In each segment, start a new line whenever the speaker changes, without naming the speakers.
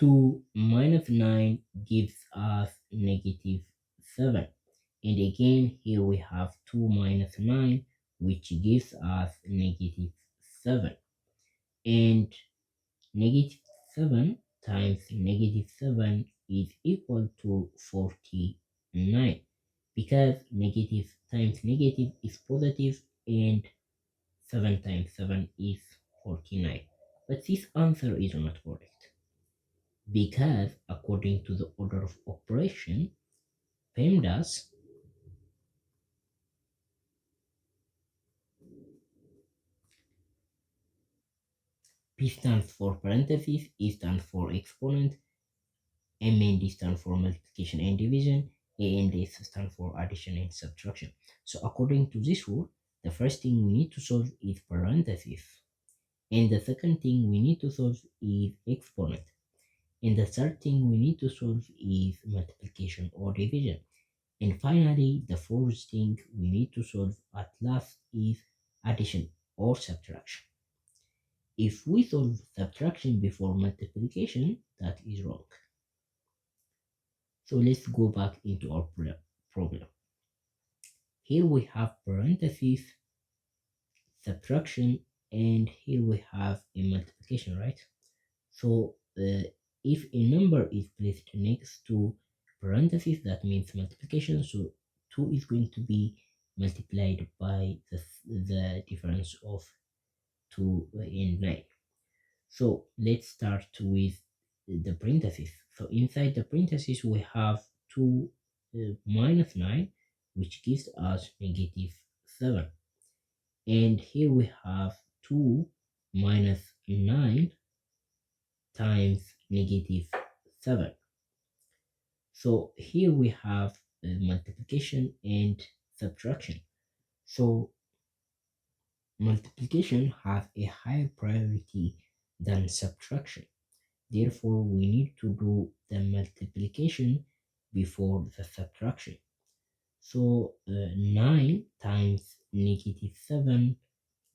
2 minus 9 gives us negative 7. And again, here we have 2 minus 9, which gives us negative 7. And negative 7 times negative 7 is equal to 49, because negative times negative is positive and 7 times 7 is 49. But this answer is not correct, because according to the order of operation, PEMDAS, P stands for parentheses, E stands for exponent, M and D stand for multiplication and division, A and S stand for addition and subtraction. So according to this rule, the first thing we need to solve is parentheses, and the second thing we need to solve is exponent, and the third thing we need to solve is multiplication or division, and finally the fourth thing we need to solve at last is addition or subtraction. If we solve subtraction before multiplication, that is wrong. So let's go back into our problem. Here we have parentheses, subtraction, and here we have a multiplication, right? So if a number is placed next to parentheses, that means multiplication. So 2 is going to be multiplied by the difference of 2 and 9. So let's start with the parentheses. So inside the parentheses, we have 2 minus 9, which gives us negative 7. And here we have 2 minus 9 times negative 7. So here we have multiplication and subtraction. So multiplication has a higher priority than subtraction. Therefore, we need to do the multiplication before the subtraction. So 9 times negative 7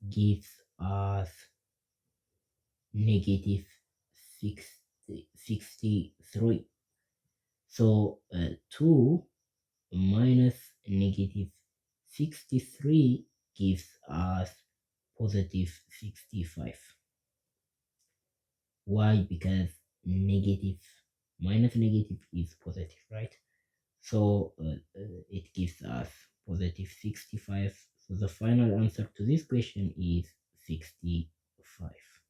gives us negative 63. So 2 minus negative 63 gives us positive 65. Why? Because negative minus negative is positive, right? So it gives us positive 65. So the final answer to this question is 65.